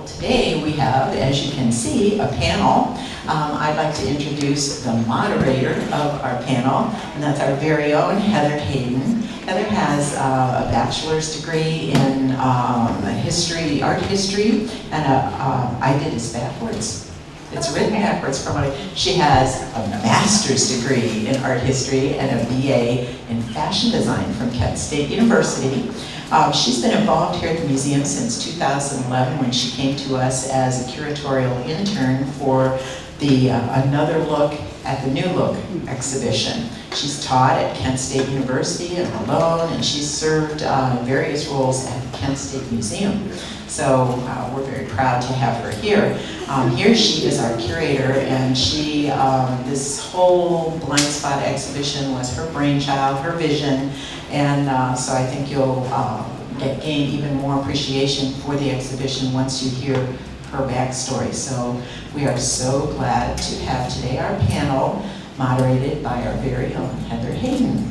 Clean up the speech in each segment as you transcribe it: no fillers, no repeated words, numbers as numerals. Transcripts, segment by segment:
Today we have, as you can see, a panel. I'd like to introduce the moderator of our panel, and that's our very own Heather Hayden. Heather has a bachelor's degree in history, art history, and I did this backwards. It's written backwards from what she has a master's degree in art history and a BA in fashion design from Kent State University. She's been involved here at the museum since 2011 when she came to us as a curatorial intern for the Another Look at the New Look exhibition. She's taught at Kent State University and Malone, and she's served in various roles at the Kent State Museum. So we're very proud to have her here. Here she is our curator, and she, this whole Blind Spot exhibition was her brainchild, her vision, and so I think you'll gain even more appreciation for the exhibition once you hear her backstory. So we are so glad to have today our panel moderated by our very own Heather Hayden.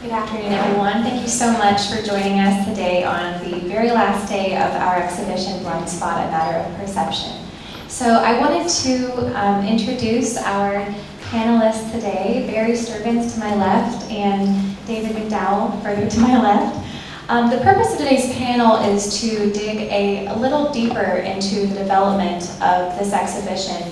Good afternoon, everyone. Thank you so much for joining us today on the very last day of our exhibition, Blind Spot, A Matter of Perception. So I wanted to introduce our panelists today, Barry Sturbins to my left and David McDowell further to my left. The purpose of today's panel is to dig a little deeper into the development of this exhibition.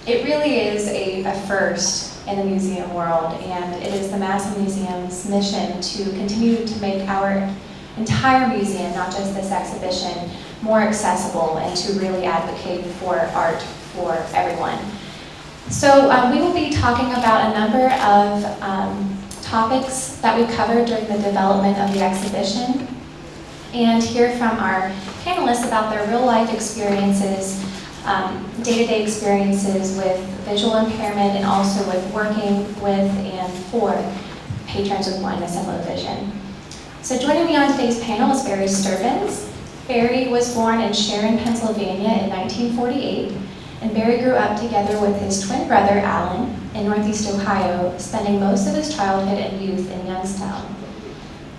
It really is a first in the museum world, and it is the Madison Museum's mission to continue to make our entire museum, not just this exhibition, more accessible and to really advocate for art for everyone. So we will be talking about a number of topics that we covered during the development of the exhibition, and hear from our panelists about their real life experiences, day-to-day experiences with visual impairment, and also with working with and for patrons with blindness and low vision. So joining me on today's panel is Barry Sturbins. Barry was born in Sharon, Pennsylvania in 1948, and Barry grew up together with his twin brother, Alan, in Northeast Ohio, spending most of his childhood and youth in Youngstown.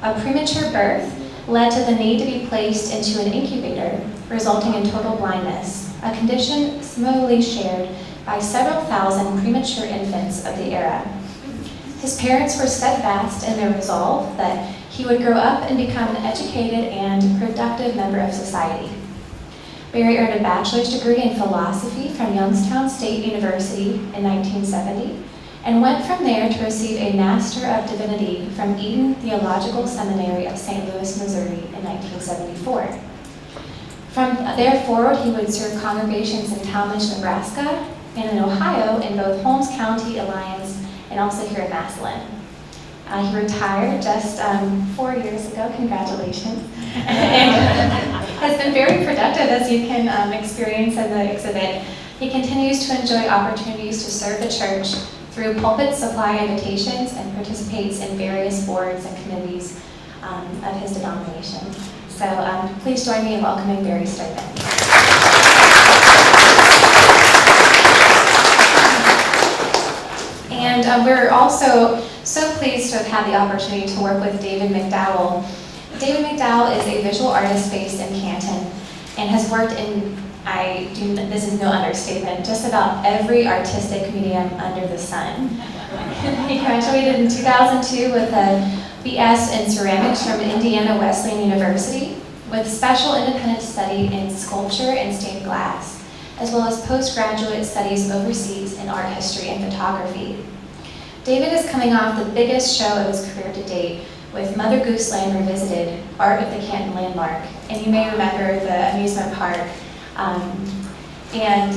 A premature birth led to the need to be placed into an incubator, resulting in total blindness, a condition similarly shared by several thousand premature infants of the era. His parents were steadfast in their resolve that he would grow up and become an educated and productive member of society. Barry earned a bachelor's degree in philosophy from Youngstown State University in 1970, and went from there to receive a Master of Divinity from Eden Theological Seminary of St. Louis, Missouri in 1974. From there forward, he would serve congregations in Talmadge, Nebraska, and in Ohio in both Holmes County Alliance and also here in Massillon. He retired just 4 years ago, congratulations, and has been very productive, as you can experience in the exhibit. He continues to enjoy opportunities to serve the church through pulpit supply invitations and participates in various boards and committees of his denomination. So please join me in welcoming Barry Sturbins. And we're also so pleased to have had the opportunity to work with David McDowell. David McDowell is a visual artist based in Canton and has worked in, this is no understatement, just about every artistic medium under the sun. He graduated in 2002 with a BS in ceramics from Indiana Wesleyan University, with special independent study in sculpture and stained glass, as well as postgraduate studies overseas in art history and photography. David is coming off the biggest show of his career to date with Mother Goose Land Revisited, Art of the Canton Landmark. And you may remember the amusement park. And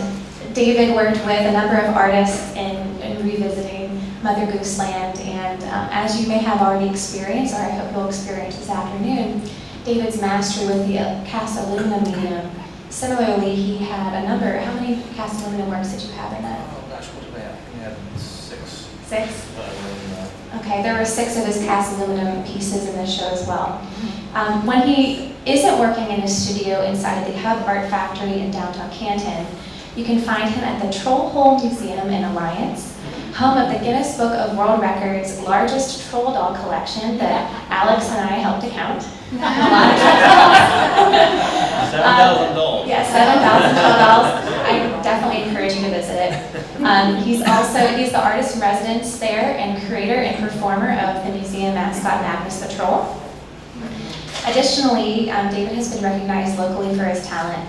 David worked with a number of artists in revisiting Mother Goose Land. And as you may have already experienced, or I hope you'll experience this afternoon, David's mastery with the cast aluminum medium. Similarly, he had a number, how many cast aluminum works did you have in that? That's what we have. We had 6. 6? Okay, there were 6 of his cast aluminum pieces in this show as well. When he isn't working in his studio inside of the Hub Art Factory in downtown Canton, you can find him at the Troll Hole Museum in Alliance, home of the Guinness Book of World Records largest troll doll collection that Alex and I helped to count. A lot of troll dolls. 7,000 dolls. Yeah, 7,000 troll dolls. I definitely encourage you to visit it. He's the artist in residence there and creator and performer of the museum mascot Magnus the Troll. Additionally, David has been recognized locally for his talent.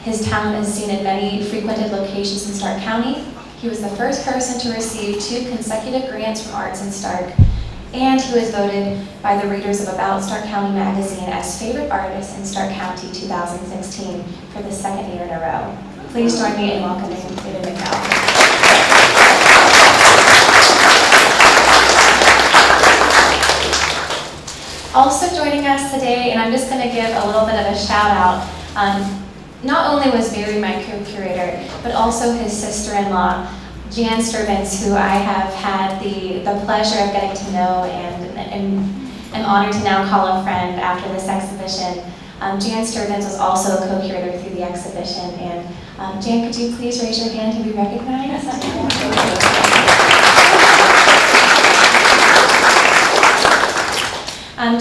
His talent is seen in many frequented locations in Stark County. He was the first person to receive 2 consecutive grants from Arts in Stark, and he was voted by the readers of About Stark County magazine as favorite artist in Stark County 2016 for the 2nd year in a row. Please join me in welcoming David McDowell. Also joining us today, and I'm just going to give a little bit of a shout out, not only was Barry my co-curator, but also his sister-in-law, Jan Sturbins, who I have had the pleasure of getting to know and am honored to now call a friend after this exhibition. Jan Sturbins was also a co-curator through the exhibition, and Jan, could you please raise your hand to be recognized?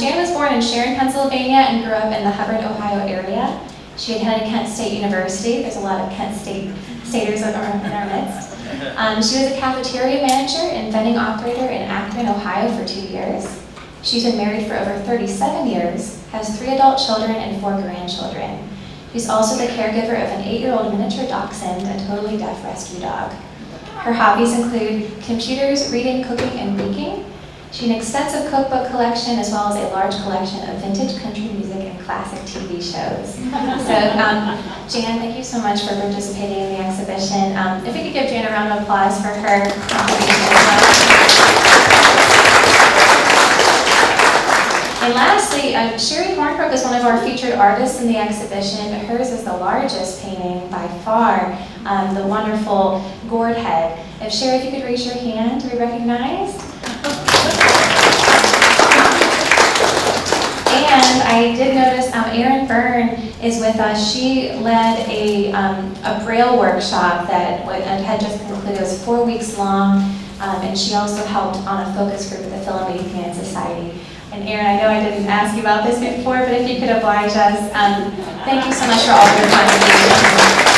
Jan was born in Sharon, Pennsylvania, and grew up in the Hubbard, Ohio area. She attended Kent State University. There's a lot of Kent Staters in our midst. She was a cafeteria manager and vending operator in Akron, Ohio for 2 years. She's been married for over 37 years, has 3 adult children and 4 grandchildren. She's also the caregiver of an 8-year-old miniature dachshund, a totally deaf rescue dog. Her hobbies include computers, reading, cooking, and baking. She has an extensive cookbook collection as well as a large collection of vintage country music and classic TV shows. So, Jan, thank you so much for participating in the exhibition. If we could give Jan a round of applause for her contribution. And lastly, Sherry Hornbrook is one of our featured artists in the exhibition. Hers is the largest painting by far, the wonderful gourd head. If Sherry, if you could raise your hand to be recognized. And I did notice Erin Byrne is with us. She led a Braille workshop that had just concluded. It was 4 weeks long, and she also helped on a focus group at the Philadelphian Society. And Erin, I know I didn't ask you about this before, but if you could oblige us, thank you so much for all of your contributions.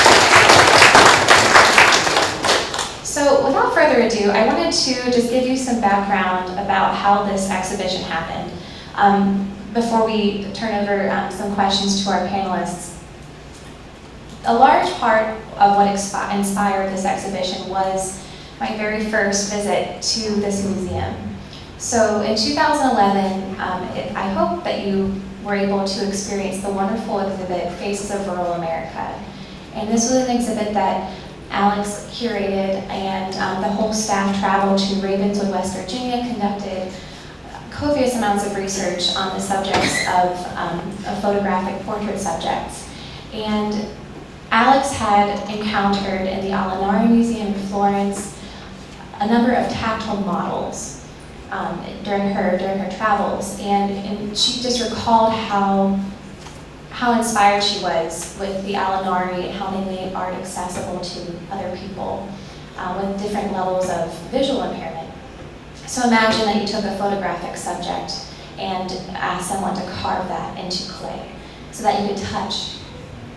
So without further ado, I wanted to just give you some background about how this exhibition happened. Before we turn over some questions to our panelists. A large part of what inspired this exhibition was my very first visit to this museum. So in 2011, I hope that you were able to experience the wonderful exhibit, Faces of Rural America. And this was an exhibit that Alex curated, and the whole staff traveled to Ravenswood, West Virginia, conducted copious amounts of research on the subjects of photographic portrait subjects. And Alex had encountered in the Alinari Museum in Florence a number of tactile models during her travels, and she just recalled how inspired she was with the Alinari and how they made art accessible to other people with different levels of visual impairment. So imagine that you took a photographic subject and asked someone to carve that into clay so that you could touch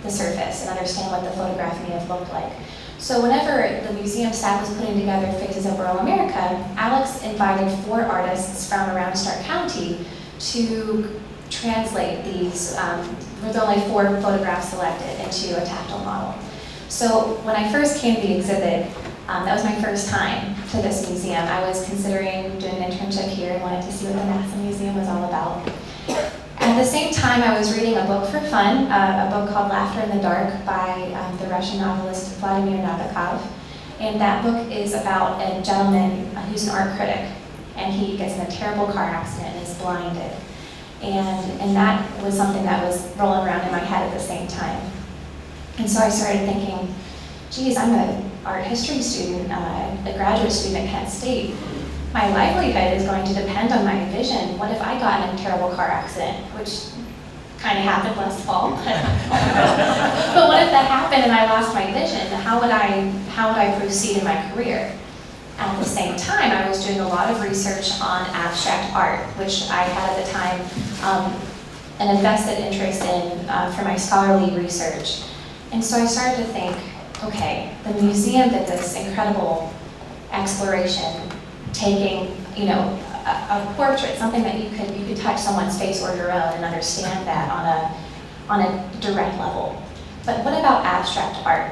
the surface and understand what the photograph may have looked like. So whenever the museum staff was putting together Faces of Rural America, Alex invited 4 artists from around Stark County to translate these, with only 4 photographs selected, into a tactile model. So when I first came to the exhibit, that was my first time to this museum. I was considering doing an internship here and wanted to see what the NASA Museum was all about. At the same time, I was reading a book for fun, a book called Laughter in the Dark by the Russian novelist Vladimir Nabokov. And that book is about a gentleman who's an art critic, and he gets in a terrible car accident and is blinded. And that was something that was rolling around in my head at the same time. And so I started thinking, geez, I'm an art history student, a graduate student at Kent State. My livelihood is going to depend on my vision. What if I got in a terrible car accident, which kind of happened last fall? But what if that happened and I lost my vision? How would I proceed in my career? At the same time, I was doing a lot of research on abstract art, which I had at the time an invested interest in for my scholarly research. And so I started to think, okay, the museum did this incredible exploration, taking, you know, a portrait, something that you could touch someone's face or your own and understand that on a direct level. But what about abstract art?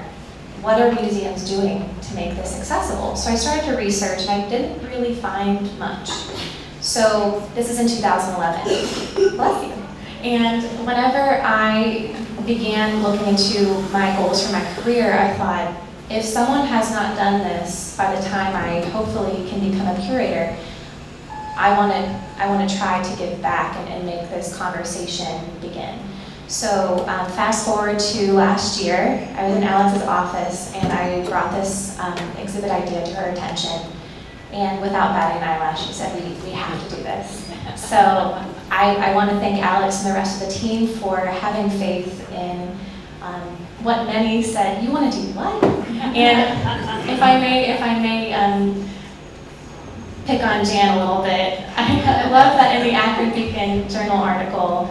What are museums doing to make this accessible? So I started to research, and I didn't really find much. So this is in 2011. Bless you. And whenever I began looking into my goals for my career, I thought, if someone has not done this by the time I hopefully can become a curator, I want to try to give back and make this conversation begin. So fast forward to last year, I was in Alex's office and I brought this exhibit idea to her attention. And without batting an eyelash, she said, we have to do this. So I want to thank Alex and the rest of the team for having faith in what many said, you want to do what? And if I may pick on Jan a little bit, I love that in the Akron Beacon Journal article,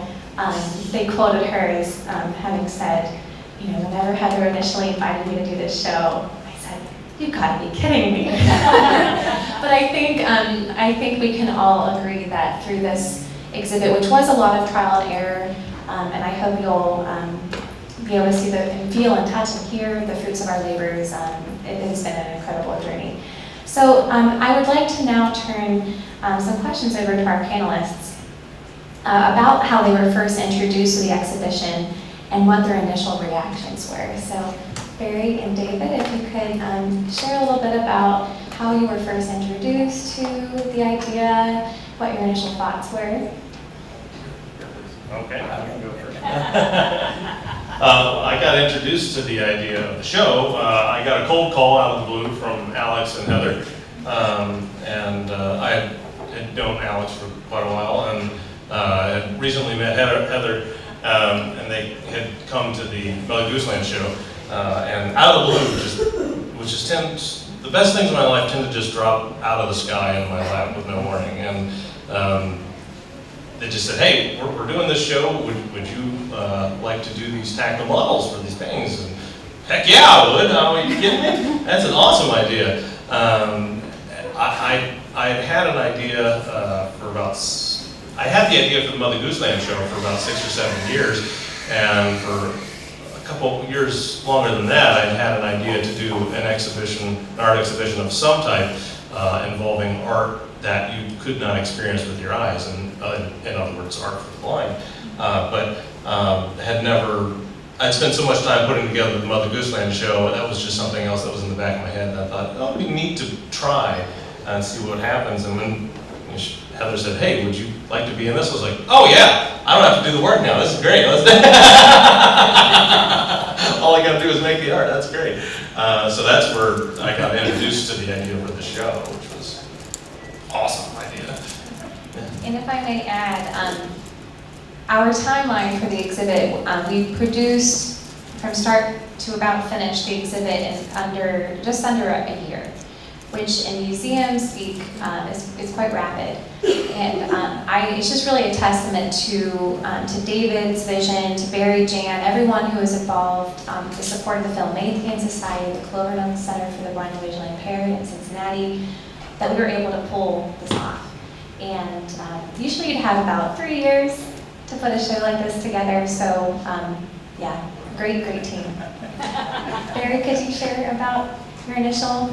they quoted her as having said, you know, whenever Heather initially invited me to do this show, I said, you've got to be kidding me. But I think we can all agree that through this exhibit, which was a lot of trial and error, and I hope you'll be able to see and feel and touch and hear the fruits of our labors. It has been an incredible journey. So I would like to now turn some questions over to our panelists about how they were first introduced to the exhibition and what their initial reactions were. So Barry and David, if you could share a little bit about how you were first introduced to the idea, what your initial thoughts were. Okay, I can go first. I got introduced to the idea of the show. I got a cold call out of the blue from Alex and Heather. I had known Alex for quite a while and had recently met Heather, and they had come to the Mother Gooseland show. And out of the blue, the best things in my life tend to just drop out of the sky in my lap with no warning. And they just said, hey, we're doing this show. Would you like to do these tactile models for these paintings? And heck yeah, I would. Are you kidding me? That's an awesome idea. I had an idea I had the idea for the Mother Gooseland show for about 6 or 7 years, and for a couple years longer than that, I had an idea to do an art exhibition of some type involving art that you could not experience with your eyes, and in other words, art for the blind. I'd spent so much time putting together the Mother Gooseland show, that was just something else that was in the back of my head, and I thought, oh, it'd be neat to try and see what happens. And when Heather said, hey, would you like to be in this? I was like, oh yeah, I don't have to do the work now, this is great. Let's all I gotta do is make the art, that's great. So that's where I got introduced to the idea for the show, which was awesome idea. Yeah. And if I may add, our timeline for the exhibit, we produced from start to about finish the exhibit in just under a year, which in museum speak is quite rapid. And it's just really a testament to David's vision, to Barry, Jan, everyone who was involved, the support of the Philadelphia Society, the Cloverdome Center for the Blind and Visually Impaired in Cincinnati, that we were able to pull this off. And usually you'd have about 3 years to put a show like this together, so yeah, great team. Barry, could you share about your initial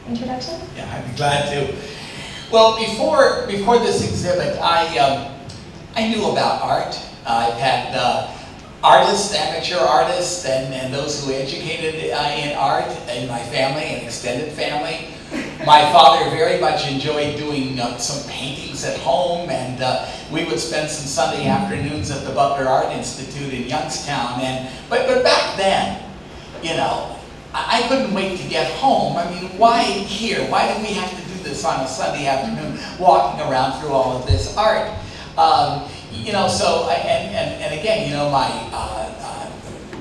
introduction? Yeah, I'd be glad to. Well, before this exhibit, I knew about art. I've had artists, amateur artists, and those who educated in art in my family, an extended family. My father very much enjoyed doing some paintings at home, and we would spend some Sunday afternoons at the Butler Art Institute in Youngstown. But back then, you know, I couldn't wait to get home. I mean, why here? Why do we have to do this on a Sunday afternoon, walking around through all of this art? You know, so, and again, you know,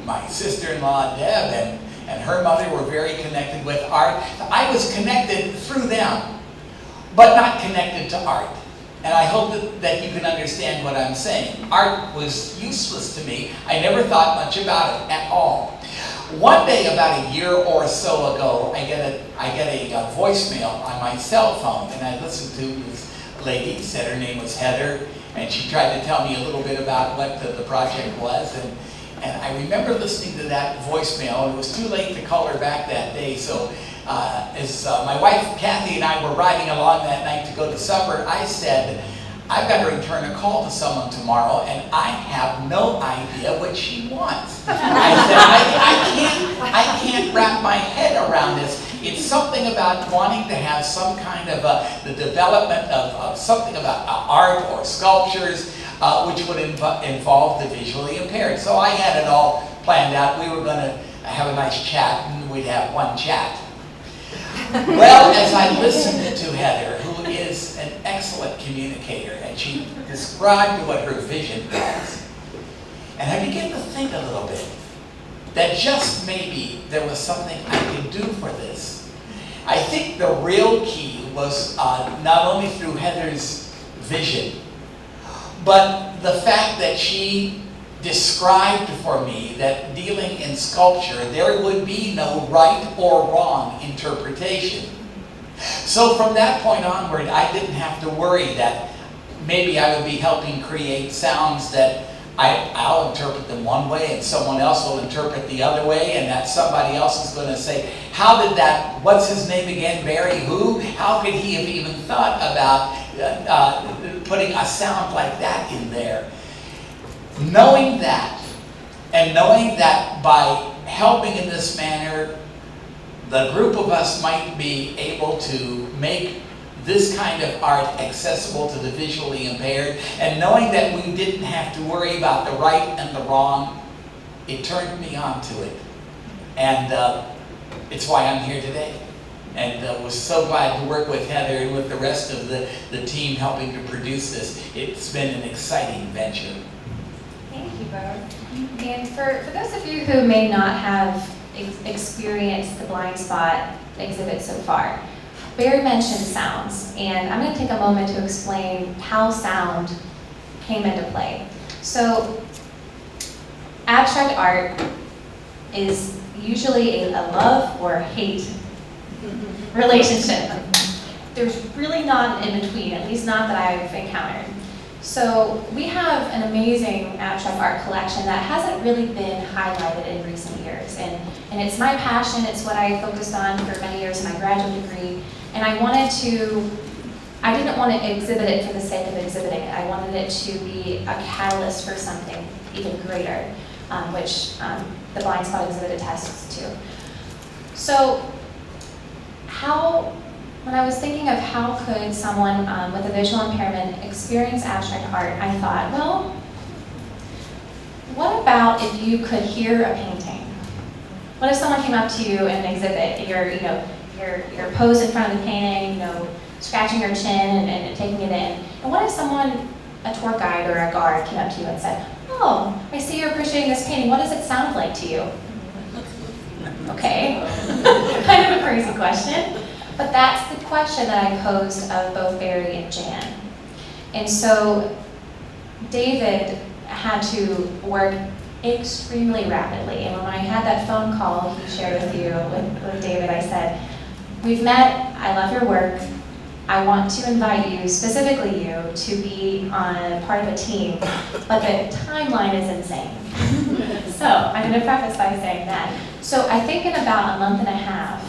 my sister-in-law, Deb, and her mother were very connected with art. I was connected through them, but not connected to art. And I hope that you can understand what I'm saying. Art was useless to me. I never thought much about it at all. One day, about a year or so ago, I get a voicemail on my cell phone, and I listened to this lady, said her name was Heather, and she tried to tell me a little bit about what the project was. And I remember listening to that voicemail, and it was too late to call her back that day. So as my wife Kathy and I were riding along that night to go to supper, I said, I've got to return a call to someone tomorrow, and I have no idea what she wants. I said, I can't wrap my head around this. It's something about wanting to have some kind of the development of something about art or sculptures, which would involve the visually impaired. So I had it all planned out. We were going to have a nice chat, and we'd have one chat. Well, as I listened to Heather, who is an excellent communicator, and she described what her vision was, and I began to think a little bit that just maybe there was something I could do for this. I think the real key was not only through Heather's vision, but the fact that she described for me that dealing in sculpture, there would be no right or wrong interpretation. So from that point onward, I didn't have to worry that maybe I would be helping create sounds that I'll interpret them one way and someone else will interpret the other way, and that somebody else is going to say, how did that, what's his name again, Barry who? How could he have even thought about putting a sound like that in there? Knowing that, and knowing that by helping in this manner, the group of us might be able to make this kind of art accessible to the visually impaired, and knowing that we didn't have to worry about the right and the wrong, it turned me on to it. And it's why I'm here today. And was so glad to work with Heather and with the rest of the team helping to produce this. It's been an exciting venture. Thank you both. And for those of you who may not have experienced the Blind Spot exhibit so far, Barry mentioned sounds, and I'm going to take a moment to explain how sound came into play. So, abstract art is usually a love or hate relationship. There's really not an in-between, at least not that I've encountered. So we have an amazing abstract art collection that hasn't really been highlighted in recent years. And it's my passion, it's what I focused on for many years in my graduate degree. And I didn't want to exhibit it for the sake of exhibiting it. I wanted it to be a catalyst for something even greater, which the Blind Spot exhibit attests to. So when I was thinking of how could someone with a visual impairment experience abstract art, I thought, well, what about if you could hear a painting? What if someone came up to you in an exhibit, you're posed in front of the painting, scratching your chin and taking it in. And what if someone, a tour guide or a guard, came up to you and said, oh, I see you're appreciating this painting. What does it sound like to you? Okay, kind of a crazy question. But that's the question that I posed of both Barry and Jan. And so David had to work extremely rapidly. And when I had that phone call he shared with you, with David, I said, we've met, I love your work. I want to invite you, specifically you, to be on part of a team, but the timeline is insane. So I'm going to preface by saying that. So I think in about a month and a half,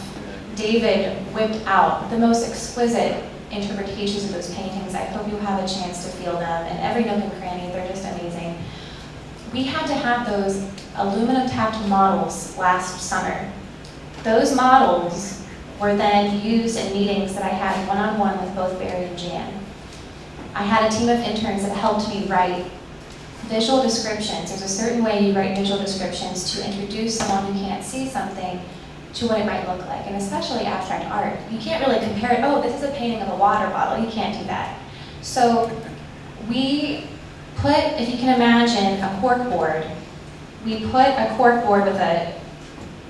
David whipped out the most exquisite interpretations of those paintings. I hope you have a chance to feel them, and every nook and cranny, they're just amazing. We had to have those aluminum tapped models last summer. Those models were then used in meetings that I had one-on-one with both Barry and Jan. I had a team of interns that helped me write visual descriptions. There's a certain way you write visual descriptions to introduce someone who can't see something to what it might look like, and especially abstract art. You can't really compare it, oh, this is a painting of a water bottle. You can't do that. So we put, if you can imagine, a cork board. We put a cork board with a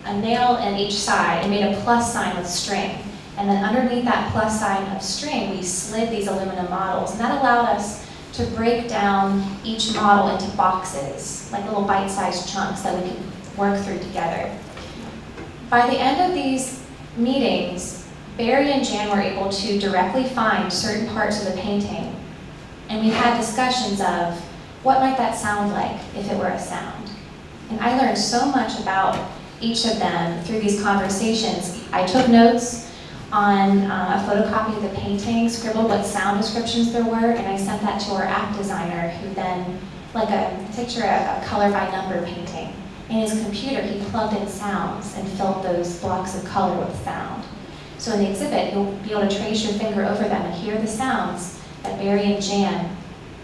a nail in each side and made a plus sign with string. And then underneath that plus sign of string, we slid these aluminum models. And that allowed us to break down each model into boxes, like little bite-sized chunks that we could work through together. By the end of these meetings, Barry and Jan were able to directly find certain parts of the painting. And we had discussions of what might that sound like if it were a sound. And I learned so much about each of them through these conversations. I took notes on a photocopy of the painting, scribbled what sound descriptions there were, and I sent that to our app designer, who then, like picture a color by number painting. In his computer, he plugged in sounds and filled those blocks of color with sound. So in the exhibit, you'll be able to trace your finger over them and hear the sounds that Barry and Jan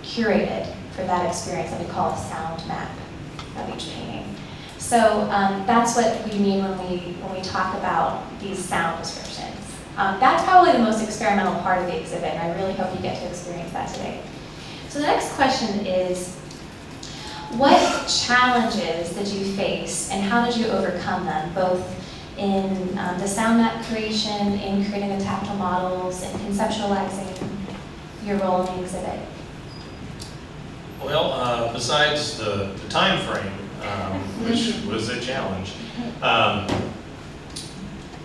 curated for that experience that we call a sound map of each painting. So that's what we mean when we talk about these sound descriptions. That's probably the most experimental part of the exhibit, and I really hope you get to experience that today. So the next question is, what challenges did you face and how did you overcome them, both in the sound map creation, in creating the tactile models, and conceptualizing your role in the exhibit? Well, besides the time frame, which was a challenge,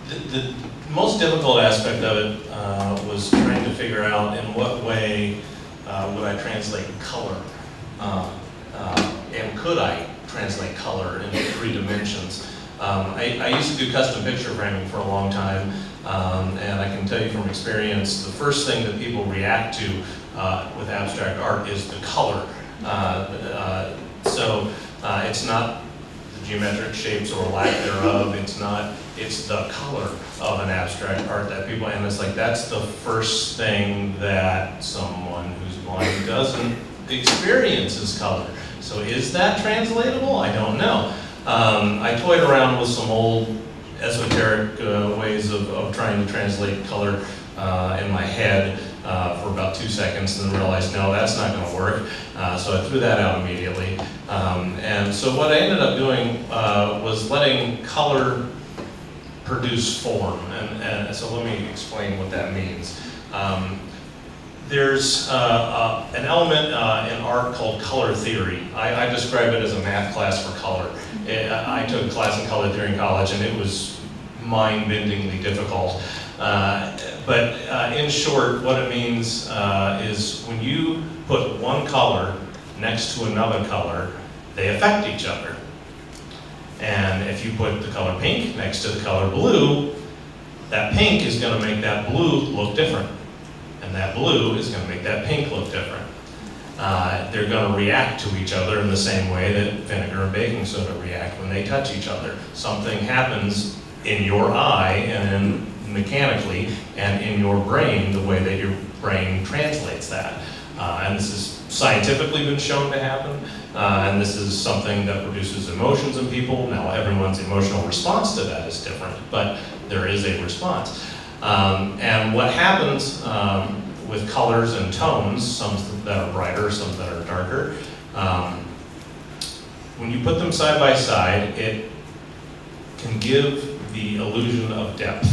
the most difficult aspect of it was trying to figure out in what way would I translate color, and could I translate color into 3 dimensions. I used to do custom picture framing for a long time, and I can tell you from experience, the first thing that people react to with abstract art is the color. So it's not the geometric shapes or lack thereof, it's the color of an abstract art that people, and it's like that's the first thing that someone who's blind doesn't experience is color. So is that translatable? I don't know. I toyed around with some old esoteric ways of trying to translate color in my head for about 2 seconds, and then realized, no, that's not going to work. So I threw that out immediately. And so what I ended up doing was letting color produce form. And so let me explain what that means. There's an element in art called color theory. I describe it as a math class for color. I took a class in color theory in college, and it was mind-bendingly difficult. But in short, what it means is when you put one color next to another color, they affect each other. And if you put the color pink next to the color blue, that pink is going to make that blue look different. And that blue is going to make that pink look different. They're going to react to each other in the same way that vinegar and baking soda react when they touch each other. Something happens in your eye and mechanically and in your brain, the way that your brain translates that. And this has scientifically been shown to happen. And this is something that produces emotions in people. Now, everyone's emotional response to that is different, but there is a response. And what happens with colors and tones, some that are brighter, some that are darker, when you put them side by side, it can give the illusion of depth.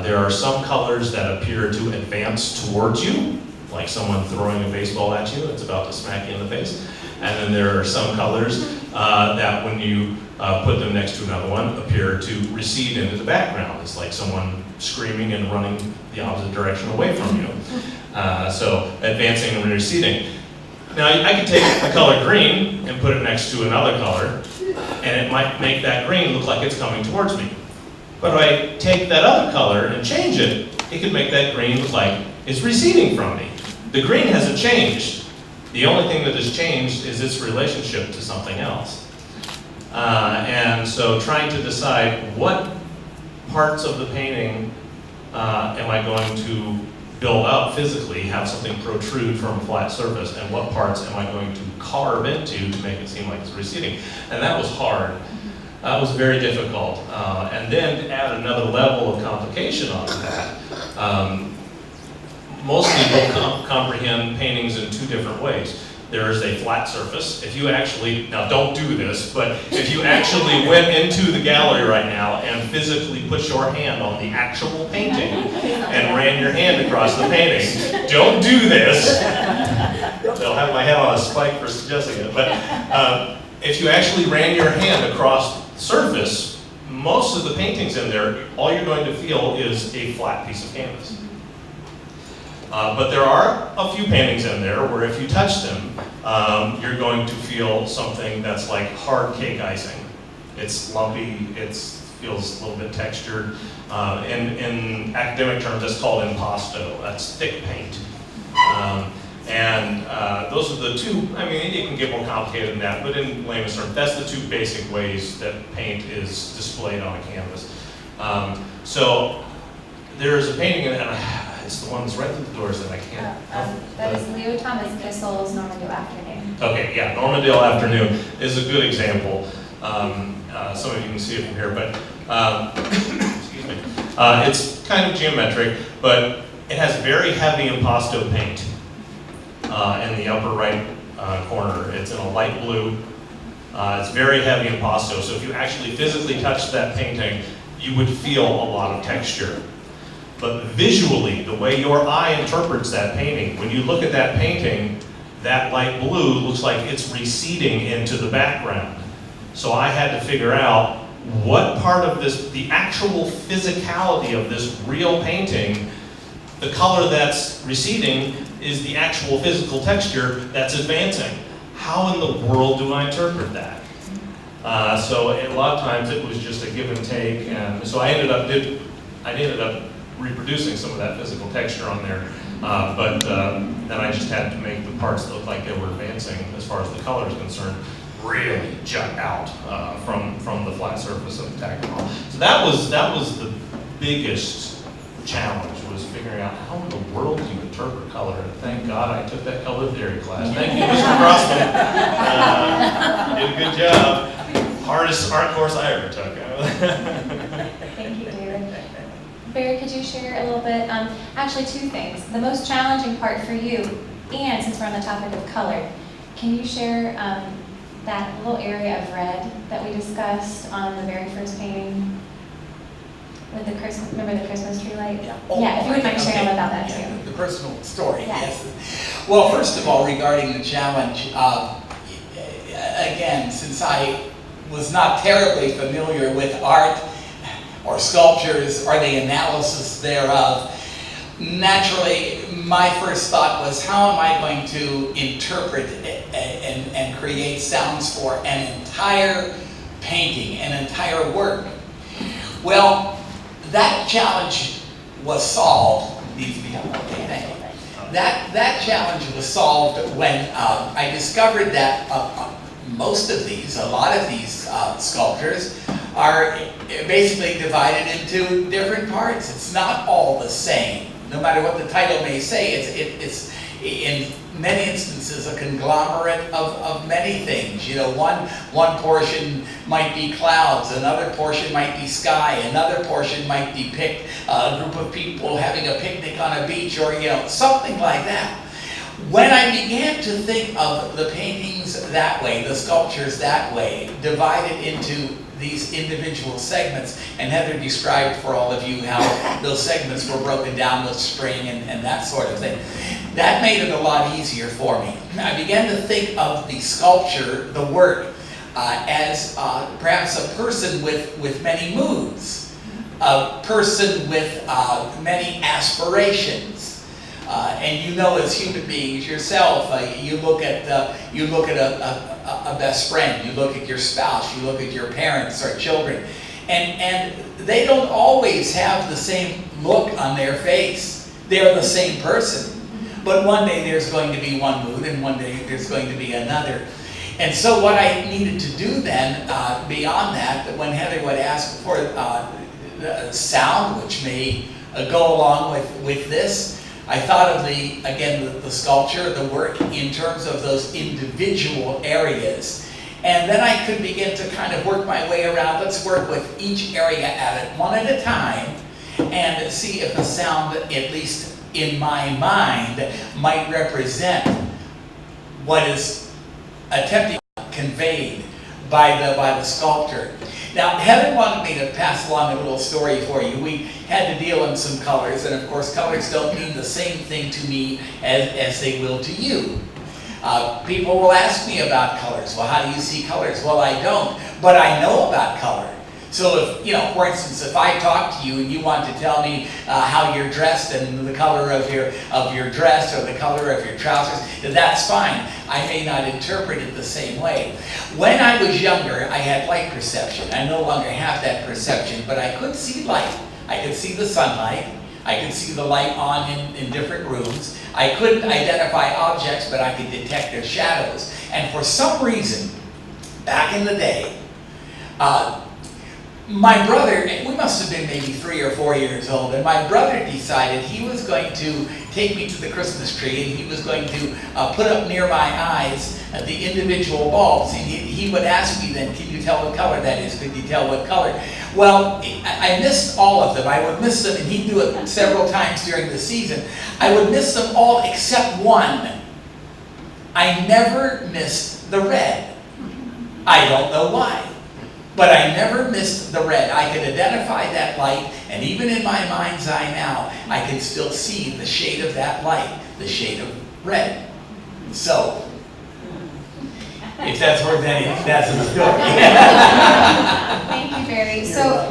There are some colors that appear to advance towards you, like someone throwing a baseball at you, it's about to smack you in the face. And then there are some colors that when you put them next to another one, appear to recede into the background. It's like someone screaming and running the opposite direction away from you. So advancing and receding. Now I could take the color green and put it next to another color, and it might make that green look like it's coming towards me. But if I take that other color and change it, it could make that green look like it's receding from me. The green hasn't changed. The only thing that has changed is its relationship to something else. And so trying to decide what parts of the painting am I going to build up physically, have something protrude from a flat surface, and what parts am I going to carve into to make it seem like it's receding. And that was hard. That was very difficult. And then to add another level of complication on that, most people comprehend paintings in 2 different ways. there is a flat surface. If you actually, now don't do this, but if you actually went into the gallery right now and physically put your hand on the actual painting and ran your hand across the painting, don't do this. They'll have my head on a spike for suggesting it, but if you actually ran your hand across the surface, most of the paintings in there, all you're going to feel is a flat piece of canvas. But there are a few paintings in there where if you touch them, you're going to feel something that's like hard cake icing. It's lumpy, it feels a little bit textured. In academic terms, that's called impasto. That's thick paint. Those are the two, I mean, it can get more complicated than that, but in layman's terms, that's the two basic ways that paint is displayed on a canvas. So there's a painting, and it's the one that's right through the doors that I can't. That is Leo Thomas Kissel's Normandale Afternoon. Okay, yeah, Normandale Afternoon is a good example. Some of you can see it from here, but excuse me. It's kind of geometric, but it has very heavy impasto paint in the upper right corner. It's in a light blue. It's very heavy impasto, so if you actually physically touch that painting, you would feel a lot of texture. But visually, the way your eye interprets that painting, when you look at that painting, that light blue looks like it's receding into the background. So I had to figure out what part of this, the actual physicality of this real painting, the color that's receding is the actual physical texture that's advancing. How in the world do I interpret that? So a lot of times it was just a give and take, and so I ended up reproducing some of that physical texture on there, but then I just had to make the parts that look like they were advancing as far as the color is concerned really jut out from the flat surface of the Takamine. So that was the biggest challenge, was figuring out how in the world do you interpret color. And thank God I took that color theory class. Thank you, Mr. Crossman. You did a good job. Hardest art course I ever took. Thank you, David. Barry, could you share a little bit? Actually, two things. The most challenging part for you, and since we're on the topic of color, can you share that little area of red that we discussed on the very first painting with the Christmas, remember the Christmas tree light? Yeah. Yeah, if you wouldn't mind sharing about that too. Yeah, the personal story, Yes. yes. Well, first of all, regarding the challenge, again, since I was not terribly familiar with art or sculptures or the analysis thereof, naturally, my first thought was, how am I going to interpret and create sounds for an entire painting, an entire work? Well, that challenge was solved. Needs to be helped. Okay, thank you. That challenge was solved when I discovered that most of these, a lot of these sculptures are basically divided into different parts. It's not all the same. No matter what the title may say, it's in many instances a conglomerate of many things. You know, one portion might be clouds, another portion might be sky, another portion might depict a group of people having a picnic on a beach, or something like that. When I began to think of the paintings that way, the sculptures that way, divided into these individual segments, and Heather described for all of you how those segments were broken down with string and that sort of thing. That made it a lot easier for me. I began to think of the sculpture, the work, as perhaps a person with many moods, a person with many aspirations. And as human beings yourself, you look at a best friend, you look at your spouse, you look at your parents or children, and they don't always have the same look on their face. They're the same person, but one day there's going to be one mood, and one day there's going to be another. And so what I needed to do then, beyond that, when Heather would ask for sound, which may go along with this, I thought of the sculpture, the work, in terms of those individual areas. And then I could begin to kind of work my way around. Let's work with each area at it, one at a time, and see if the sound, at least in my mind, might represent what is attempting to be conveyed by the sculptor. Now, Heather wanted me to pass along a little story for you. We had to deal in some colors, and of course, colors don't mean the same thing to me as they will to you. People will ask me about colors. Well, how do you see colors? Well, I don't, but I know about color. So if, you know, for instance, if I talk to you and you want to tell me how you're dressed and the color of your dress or the color of your trousers, that's fine. I may not interpret it the same way. When I was younger, I had light perception. I no longer have that perception, but I could see light. I could see the sunlight. I could see the light on in different rooms. I couldn't identify objects, but I could detect their shadows. And for some reason, back in the day, my brother, we must have been maybe 3 or 4 years old, and my brother decided he was going to take me to the Christmas tree, and he was going to put up near my eyes the individual bulbs. And he would ask me then, can you tell what color that is? Could you tell what color? Well, I missed all of them. I would miss them, and he'd do it several times during the season. I would miss them all except one. I never missed the red. I don't know why. But I never missed the red. I could identify that light, and even in my mind's eye now, I can still see the shade of that light, the shade of red. So, if that's worth anything, that's the story. Thank you, Barry. So,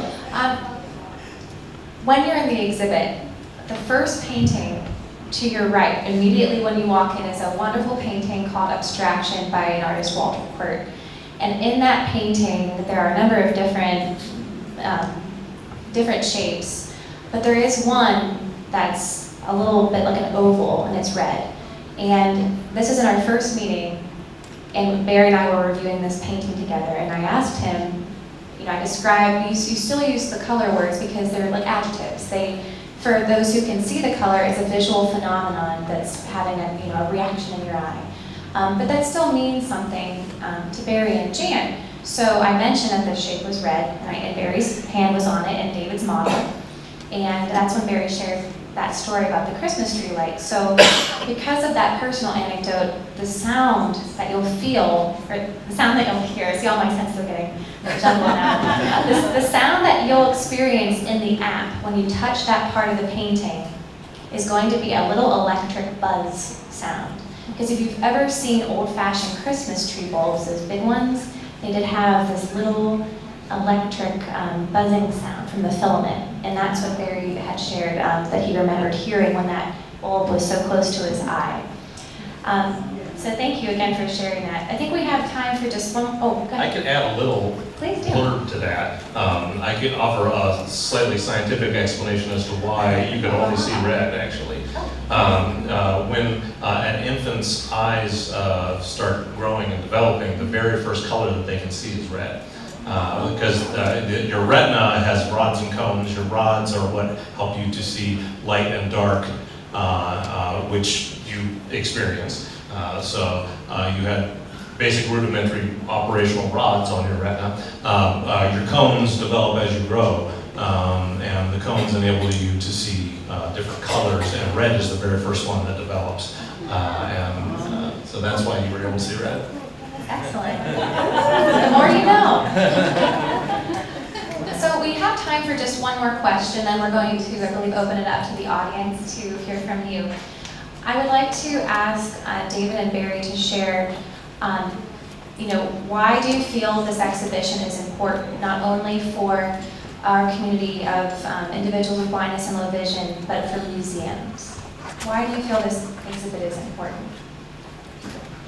when you're in the exhibit, the first painting to your right, immediately when you walk in, is a wonderful painting called Abstraction by an artist, Walter Quirt. And in that painting, there are a number of different shapes, but there is one that's a little bit like an oval, and it's red. And this is in our first meeting, and Barry and I were reviewing this painting together, and I asked him, you know, I described, you still use the color words because they're like adjectives. For those who can see the color, it's a visual phenomenon that's having a reaction in your eye. But that still means something to Barry and Jan. So I mentioned that the shape was red, and Barry's hand was on it, and David's model. And that's when Barry shared that story about the Christmas tree light. So because of that personal anecdote, the sound that you'll feel, or the sound that you'll hear, see all my senses are getting jumbled now. The sound that you'll experience in the app when you touch that part of the painting is going to be a little electric buzz sound. Because if you've ever seen old-fashioned Christmas tree bulbs, those big ones, they did have this little electric buzzing sound from the filament. And that's what Barry had shared that he remembered hearing when that bulb was so close to his eye. So thank you again for sharing that. I think we have time for just one, oh, go I ahead. could add a little Please do. blurb to that. I could offer a slightly scientific explanation as to why you could only see red, actually. When an infant's eyes start growing and developing, the very first color that they can see is red. Because your retina has rods and cones. Your rods are what help you to see light and dark, which you experience. So you had basic rudimentary operational rods on your retina. Your cones develop as you grow, and the cones enable you to see different colors, and red is the very first one that develops. So that's why you were able to see red. Excellent. The more you know. So we have time for just one more question, then we're going to, I believe, open it up to the audience to hear from you. I would like to ask David and Barry to share, why do you feel this exhibition is important, not only for our community of individuals with blindness and low vision, but for museums? Why do you feel this exhibit is important?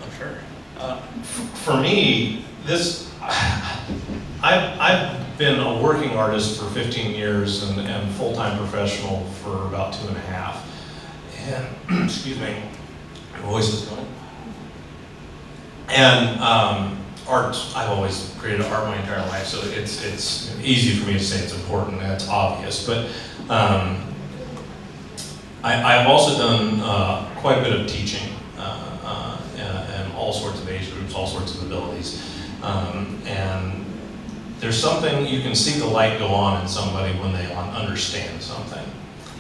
Oh, sure. For me, I've been a working artist for 15 years and full-time professional for about 2.5. And, excuse me, my voice is going. And art, I've always created art my entire life, so it's easy for me to say it's important, and it's obvious. But I've also done quite a bit of teaching, and all sorts of age groups, all sorts of abilities. And there's something, you can see the light go on in somebody when they understand something.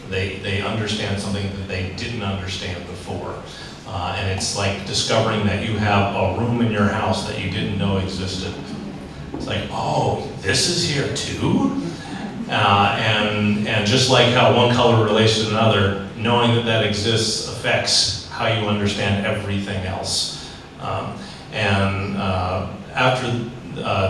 They understand something that they didn't understand before. And it's like discovering that you have a room in your house that you didn't know existed. It's like, oh, this is here too? And just like how one color relates to another, knowing that that exists affects how you understand everything else. After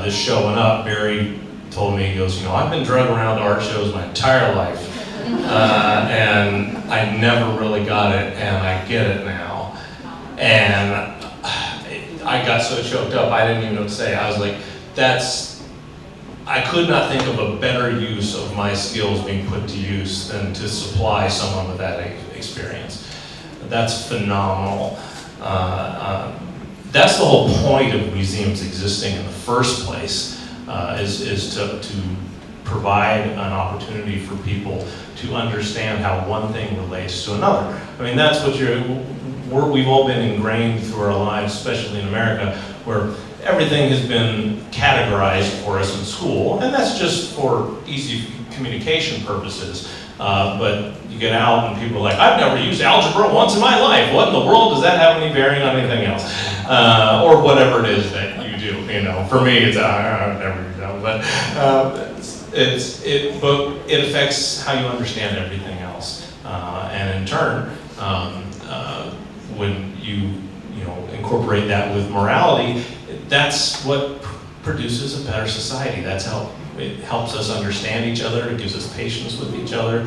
this showing up, Barry told me, he goes, I've been drug around art shows my entire life, and I never really got it, and I get it now. And I got so choked up, I didn't even know what to say. I was like, I could not think of a better use of my skills being put to use than to supply someone with that experience. That's phenomenal. That's the whole point of museums existing in the first place, is to provide an opportunity for people to understand how one thing relates to another. I mean, that's what we've all been ingrained through our lives, especially in America, where everything has been categorized for us in school, and that's just for easy communication purposes. But you get out and people are like, I've never used algebra once in my life. What in the world does that have any bearing on anything else? Or whatever it is that you do. For me, it's I've never used that, but it affects how you understand everything else. And in turn, when you incorporate that with morality, that's what produces a better society. That's how it helps us understand each other. It gives us patience with each other.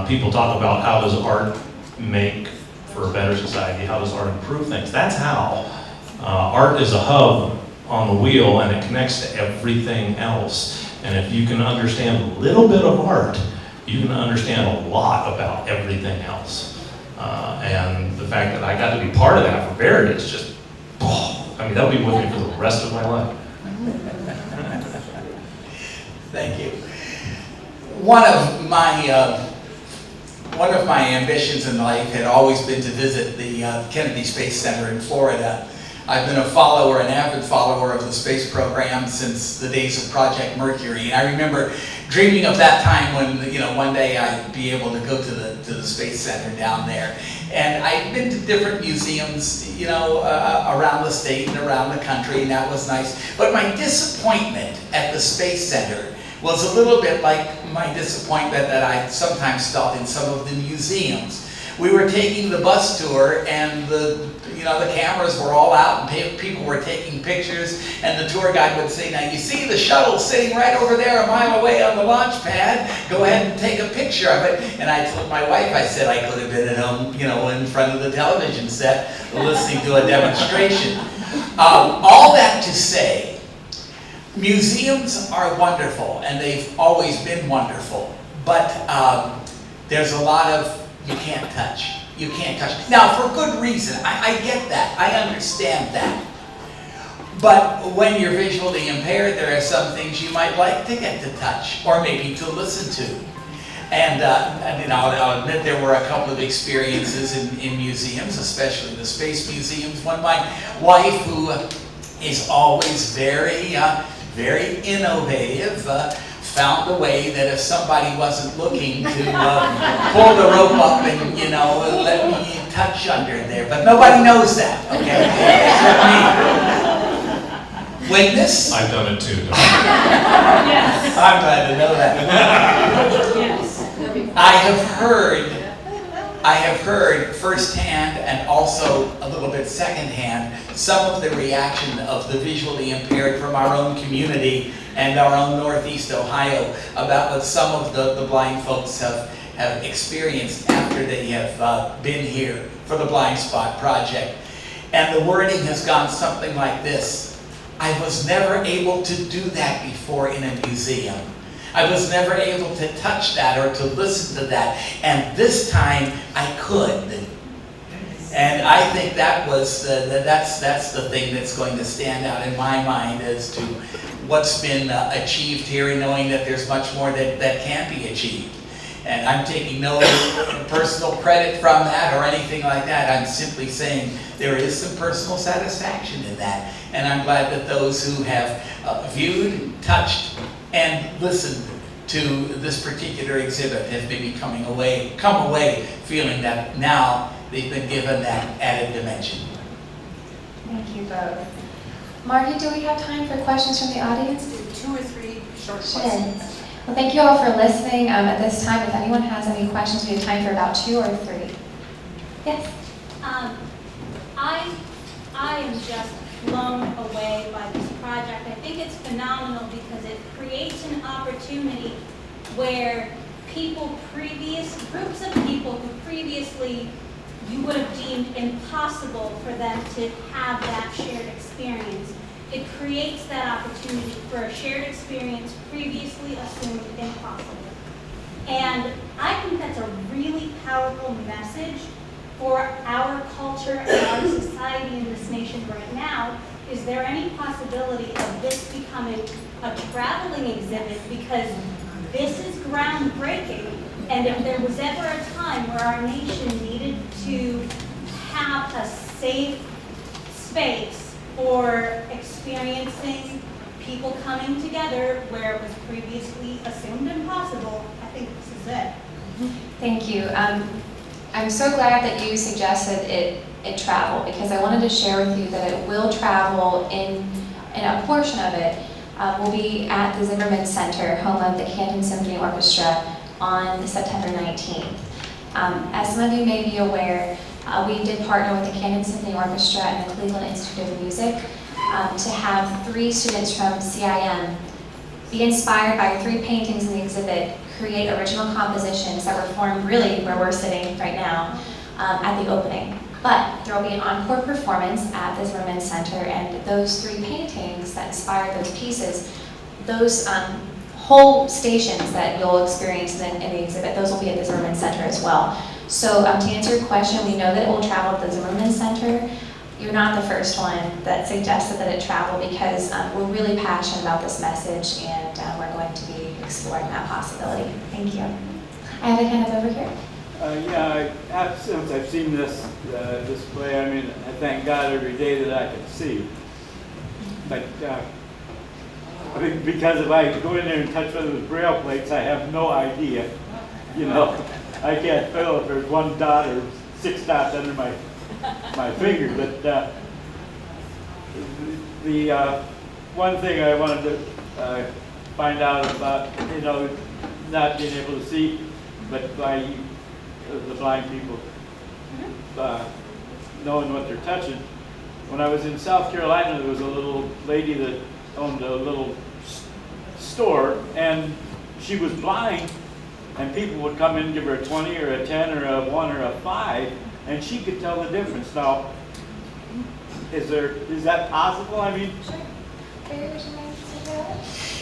People talk about how does art make for a better society? How does art improve things? That's how. Art is a hub on the wheel, and it connects to everything else. And if you can understand a little bit of art, you can understand a lot about everything else. And the fact that I got to be part of that for Barry is just, that'll be with me for the rest of my life. Thank you. One of my ambitions in life had always been to visit the Kennedy Space Center in Florida. I've been an avid follower of the space program since the days of Project Mercury. And I remember dreaming of that time when, one day I'd be able to go to the Space Center down there. And I'd been to different museums, around the state and around the country, and that was nice. But my disappointment at the Space Center was a little bit like my disappointment that I sometimes felt in some of the museums. We were taking the bus tour, and the cameras were all out, and people were taking pictures, and the tour guide would say, now you see the shuttle sitting right over there a mile away on the launch pad, go ahead and take a picture of it. And I told my wife, I said I could have been at home, in front of the television set, listening to a demonstration. All that to say, museums are wonderful, and they've always been wonderful, but there's a lot of you can't touch. You can't touch. Now, for good reason. I get that. I understand that. But when you're visually impaired, there are some things you might like to get to touch, or maybe to listen to. And I'll admit there were a couple of experiences in museums, especially the space museums. When my wife, who is always very innovative, found a way that if somebody wasn't looking to pull the rope up and, let me touch under there. But nobody knows that, okay? Except me. When this... I've done it too. Yes. I'm glad to know that. Yes. I have heard firsthand and also a little bit secondhand some of the reaction of the visually impaired from our own community and our own Northeast Ohio about what some of the blind folks have experienced after they have been here for the Blind Spot Project. And the wording has gone something like this: I was never able to do that before in a museum. I was never able to touch that or to listen to that, and this time I could. And I think that was that's the thing that's going to stand out in my mind as to what's been achieved here, and knowing that there's much more that can be achieved. And I'm taking no personal credit from that or anything like that. I'm simply saying there is some personal satisfaction in that, and I'm glad that those who have viewed, touched, and listened to this particular exhibit have maybe come away feeling that now they've been given that added dimension. Thank you both. Margie, do we have time for questions from the audience? 2 or 3 short Sure. questions. Well, thank you all for listening. At this time, if anyone has any questions, we have time for about 2 or 3. Yes? I am just blown away by this project. I think it's phenomenal because it creates an opportunity where groups of people who previously you would have deemed impossible for them to have that shared experience. It creates that opportunity for a shared experience previously assumed impossible. And I think that's a really powerful message for our culture and our society in this nation right now. Is there any possibility of this becoming a traveling exhibit? Because this is groundbreaking. And if there was ever a time where our nation needed to have a safe space for experiencing people coming together where it was previously assumed impossible, I think this is it. Thank you. I'm so glad that you suggested it travel, because I wanted to share with you that it will travel in a portion of it will be at the Zimmerman Center, home of the Canton Symphony Orchestra, on September 19th. As some of you may be aware, we did partner with the Canton Symphony Orchestra and the Cleveland Institute of Music to have 3 students from CIM be inspired by 3 paintings in the exhibit, create original compositions that were formed really where we're sitting right now at the opening. But there will be an encore performance at the Zimmerman Center, and those 3 paintings that inspired those pieces, those whole stations that you'll experience in the exhibit, those will be at the Zimmerman Center as well. So to answer your question, we know that it will travel to the Zimmerman Center. You're not the first one that suggested that it travel, because we're really passionate about this message, and we're going to be exploring that possibility. Thank you. I have a hand up over here. Since I've seen this display, I mean, I thank God every day that I can see. But I mean, because if I go in there and touch one of those braille plates, I have no idea. You know, I can't tell if there's 1 dot or 6 dots under my finger. But the one thing I wanted to find out about, you know, not being able to see, but by the blind people knowing what they're touching. When I was in South Carolina, there was a little lady that owned a little store, and she was blind, and people would come in and give her a 20 or a 10 or a 1 or a 5, and she could tell the difference. Now, is that possible? I mean,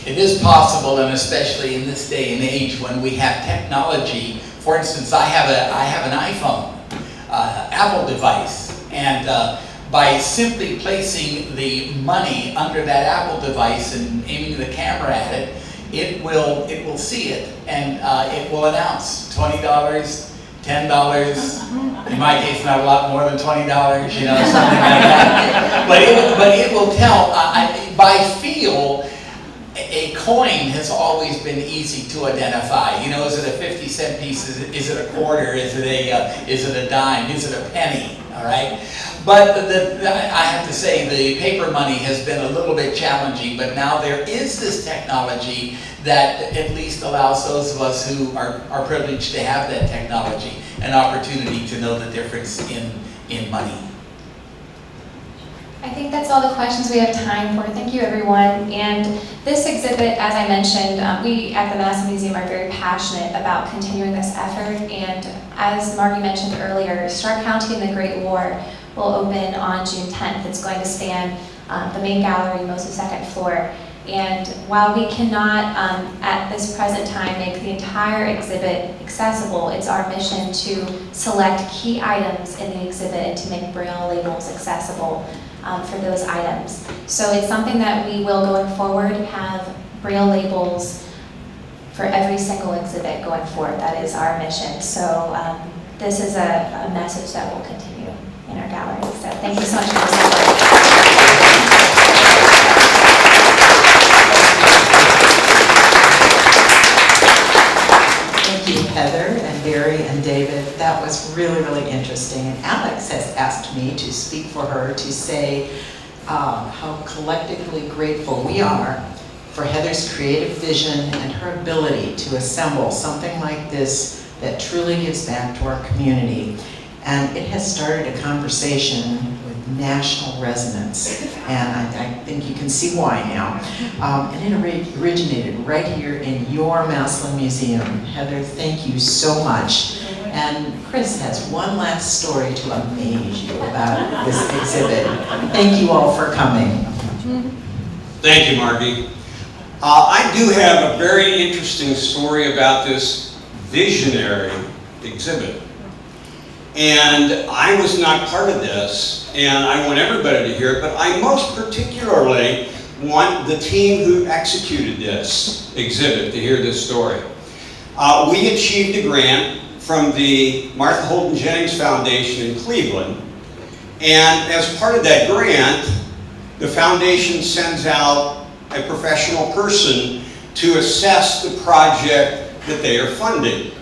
It is possible, and especially in this day and age when we have technology. For instance, I have an iPhone, Apple device, and by simply placing the money under that Apple device and aiming the camera at it, it will see it, and it will announce $20, $10. In my case, not a lot more than $20, you know, something like that. But it will tell by feel. A coin has always been easy to identify. You know, is it a 50-cent piece? Is it a quarter? Is it a dime? Is it a penny? All right. But I have to say the paper money has been a little bit challenging. But now there is this technology that at least allows those of us who are privileged to have that technology an opportunity to know the difference in money. I think that's all the questions we have time for. Thank you, everyone. And this exhibit, as I mentioned, we at the Madison Museum are very passionate about continuing this effort. And as Margie mentioned earlier, Stark County and the Great War will open on June 10th. It's going to span the main gallery, most of the 2nd floor. And while we cannot, at this present time, make the entire exhibit accessible, it's our mission to select key items in the exhibit and to make Braille labels accessible for those items. So it's something that we will, going forward, have Braille labels for every single exhibit going forward. That is our mission. So this is a message that will continue in our gallery. So thank you so much for listening. Thank Thank you, Heather and Barry and David. That was really, really interesting. And Alex has asked me to speak for her to say how collectively grateful we are for Heather's creative vision and her ability to assemble something like this that truly gives back to our community. And it has started a conversation with national resonance, and I think you can see why now. And it originated right here in your Massillon Museum. Heather, thank you so much. And Chris has one last story to amaze you about this exhibit. Thank you all for coming. Thank you, Margie. I do have a very interesting story about this visionary exhibit. And I was not part of this, and I want everybody to hear it, but I most particularly want the team who executed this exhibit to hear this story. We achieved a grant from the Martha Holden Jennings Foundation in Cleveland, and as part of that grant, the foundation sends out a professional person to assess the project that they are funding.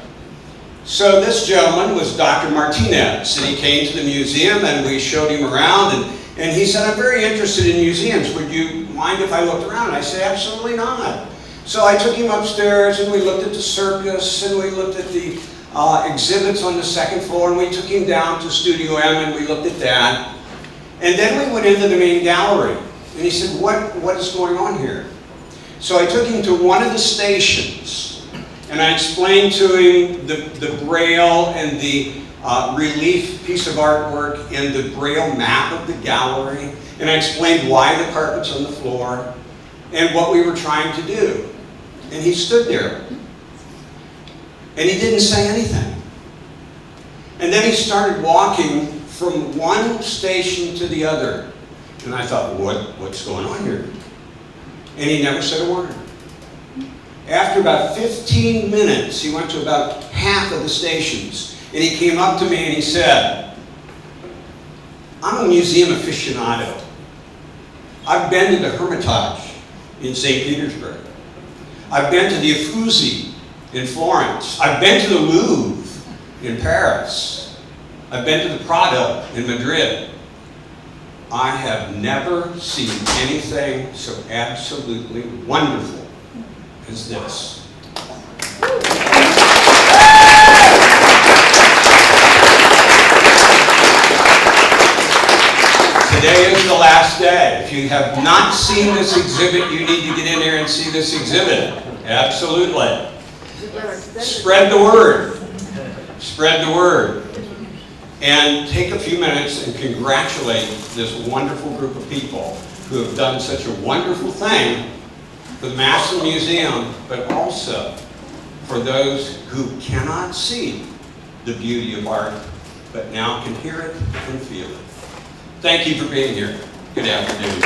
So this gentleman was Dr. Martinez, and he came to the museum and we showed him around, and he said, I'm very interested in museums. Would you mind if I looked around? I said, absolutely not. So I took him upstairs and we looked at the circus and we looked at the exhibits on the second floor, and we took him down to Studio M and we looked at that. And then we went into the main gallery, and he said, what is going on here? So I took him to one of the stations, and I explained to him the Braille and the relief piece of artwork and the Braille map of the gallery. And I explained why the carpet's on the floor and what we were trying to do. And he stood there. And he didn't say anything. And then he started walking from one station to the other. And I thought, what's going on here? And he never said a word. After about 15 minutes, he went to about half of the stations, and he came up to me and he said, I'm a museum aficionado. I've been to the Hermitage in St. Petersburg. I've been to the Uffizi in Florence. I've been to the Louvre in Paris. I've been to the Prado in Madrid. I have never seen anything so absolutely wonderful as this. Today is the last day. If you have not seen this exhibit, you need to get in there and see this exhibit. Absolutely. Spread the word. Spread the word. And take a few minutes and congratulate this wonderful group of people who have done such a wonderful thing for the Massillon Museum, but also for those who cannot see the beauty of art, but now can hear it and feel it. Thank you for being here. Good afternoon.